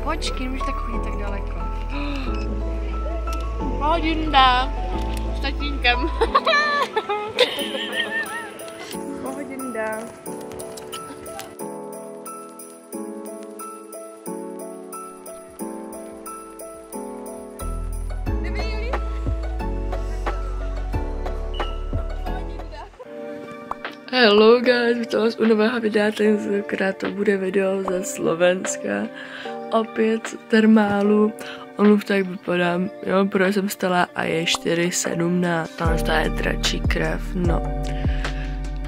Počkej, nemůžu tak chodit tak daleko. Pohodinda. S tatínkem. Pohodinda. Hello guys, vítám vás u nového videa, tentokrát to bude video ze Slovenska. Opět z termálu, on tak vypadám, jo, protože jsem stala a je 4,7, tam je dračí krev, no.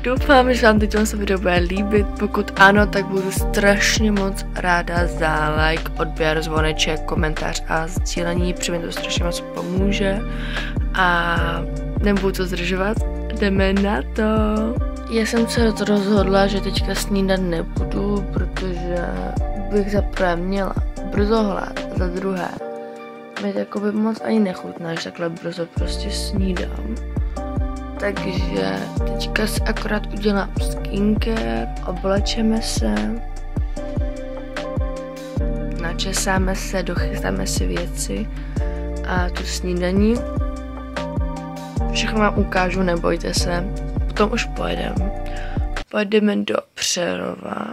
Doufám, že vám teď se video bude líbit, pokud ano, tak budu strašně moc ráda za like, odběr, zvoneček, komentář a sdílení, protože mi to strašně moc pomůže a nebudu to zdržovat, jdeme na to. Já jsem se rozhodla, že teďka snídat nebudu, protože bych za prvé měla brzo hlad, za druhé mi takový moc ani nechutná, že takhle brzo prostě snídám. Takže teďka si akorát udělám skincare, oblečeme se, načesáme se, dochystáme si věci a tu snídaní. Všechno vám ukážu, nebojte se. Potom už pojedeme do Přerova,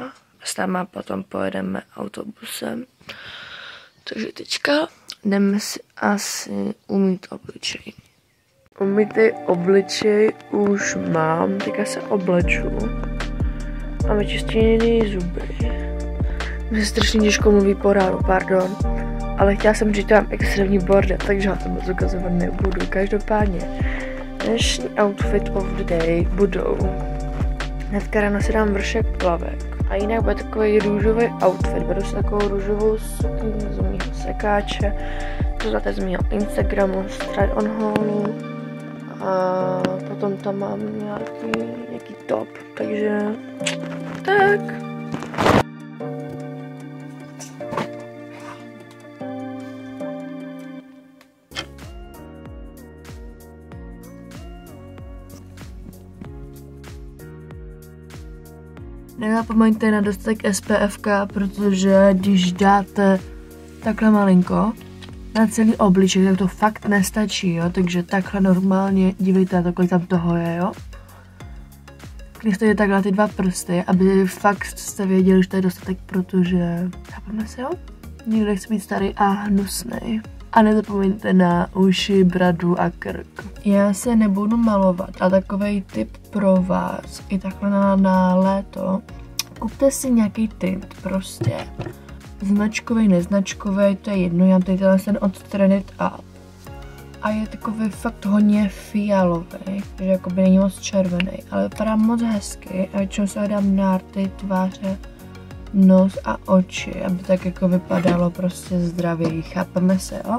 tam a potom pojedeme autobusem. Takže teďka jdeme si asi umýt obličej. Umytý obličej už mám, teďka se obleču a vyčistěný zuby. Mně se strašně těžko mluví po ránu, pardon, ale chtěla jsem říct, že mám extrémní bordel, takže já to moc ukazovat nebudu. Každopádně dnešní outfit of the day budou. Hnedka ráno si dám vršek plavek a jinak bude takový růžový outfit. Beru si takovou růžovou sukni z mýho sekáče, to znáte z mýho Instagramu, Stride on haulu a potom tam mám nějaký top, takže tak. Nezapomeňte na dostatek SPFK, protože když dáte takhle malinko na celý obličej, tak to fakt nestačí, jo? Takže takhle normálně, dívejte na to, kolik tam toho je, jo? Když jste takhle ty dva prsty, aby fakt jste věděli, že to je dostatek, protože, chápeme se, jo? Nikdo nechce být starý a hnusnej. A nezapomeňte na uši, bradu a krk. Já se nebudu malovat, a takovej tip pro vás, i takhle na léto. Kupte si nějaký tint prostě. Značkový, neznačkový, to je jedno, já mám tady ten od Trenit Up. A je takový fakt hodně fialový, takže jakoby není moc červený, ale vypadá moc hezky a většinou se dám na rty, tváře, nos a oči, aby tak jako vypadalo prostě zdravě, chápeme se, jo?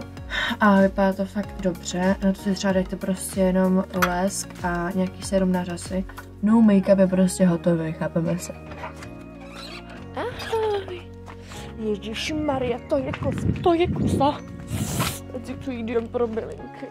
A vypadá to fakt dobře, na to si třeba dejte prostě jenom lesk a nějaký sérum na řasy. No make-up je prostě hotový, chápeme se. Ahoj! Ježišmarja, to je kosa. Teď si tu jdem pro bylinky.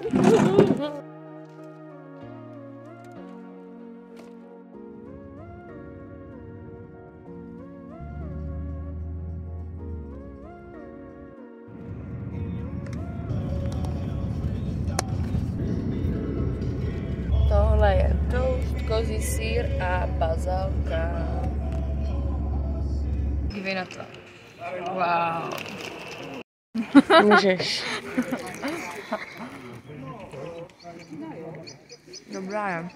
Tohle je toast, kozí sýr a bazalka. Dívej na to. Wow. Můžeš. Dobrá je.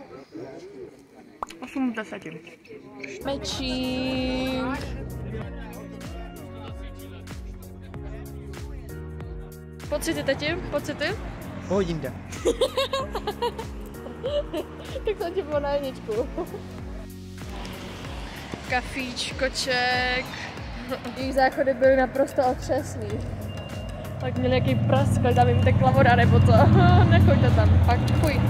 8 z 10. Mečík. Pocity, tati? Pocity? Pohodinda. Tak jsem ti bylo na jedničku. Kafíčkoček. Jejich záchody byly naprosto otřesný. Tak měli nějaký praskl, tam jim tekla voda nebo co. Nechoďte tam, fakt chuj.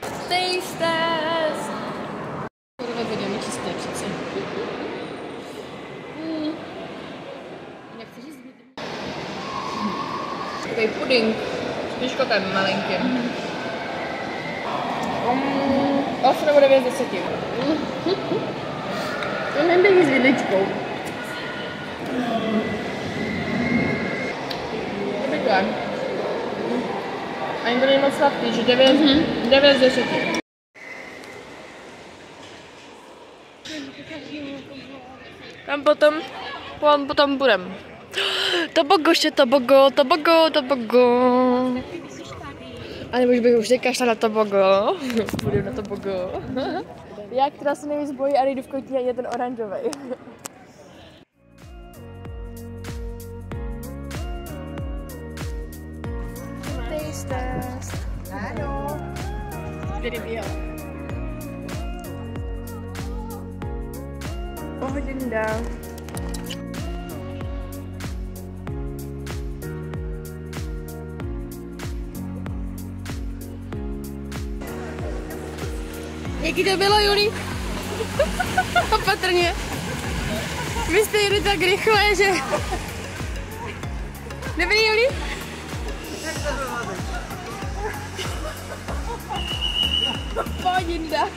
Taste test! Kurva, budeme čisté přece. takový puding s piškotem malinkým. 8 nebo 9 z 10. To neběží s vidličkou. Obvykle. Ani to není moc sladký, že 9 z 10. Tam potom budem. Tobogo, ještě tobogo. A nebo už bych už nekašla na tobogo. Půjdu na tobogo. Já, která se nejvíc bojí a nejdu v koutině, je ten oranžový. Taste test. Ano. Tady byl. Pohodinda. Jaký to bylo, Juli? Opatrně. Vy jste jeli tak rychle, že... Dobrý, Juli? Jak to bylo? Pohodinda.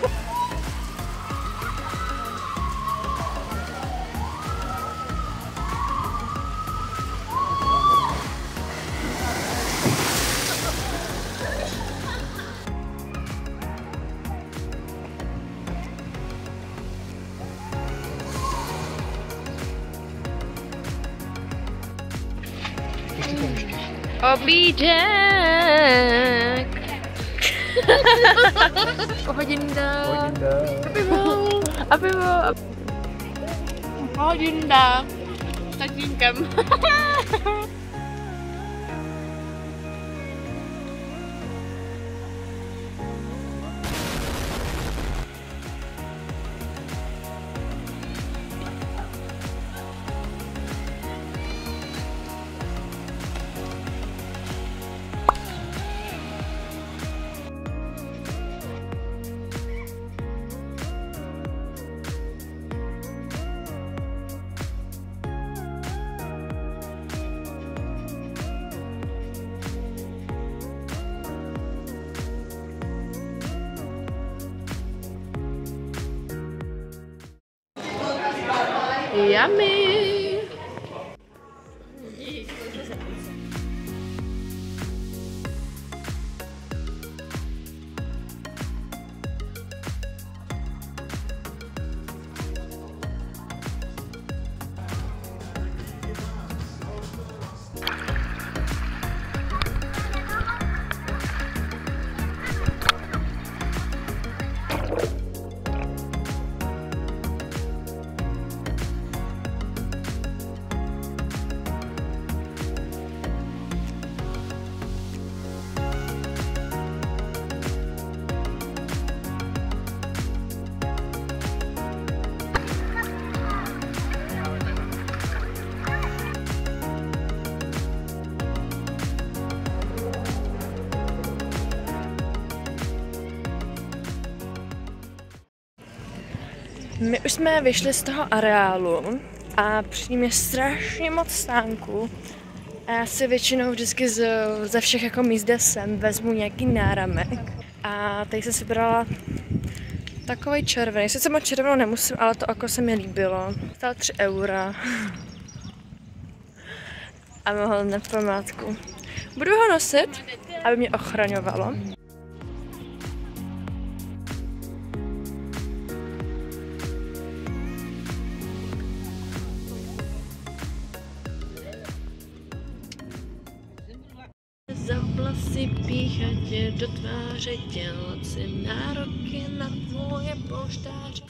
Oblíček. Pohodinda. A pivo. Pohodinda. S tatínkem. Yummy! My už jsme vyšli z toho areálu a při ním je strašně moc stánků. A já si většinou vždycky ze všech jako míst, kde jsem, vezmu nějaký náramek. A tady jsem si brala takovej červený. Sice moc červenou nemusím, ale to oko se mi líbilo. Stál 3 eura. A mám ho na památku. Budu ho nosit, aby mě ochraňovalo. Za vlasy píchat tě do tváře, dělat si nároky na tvoje polštáře.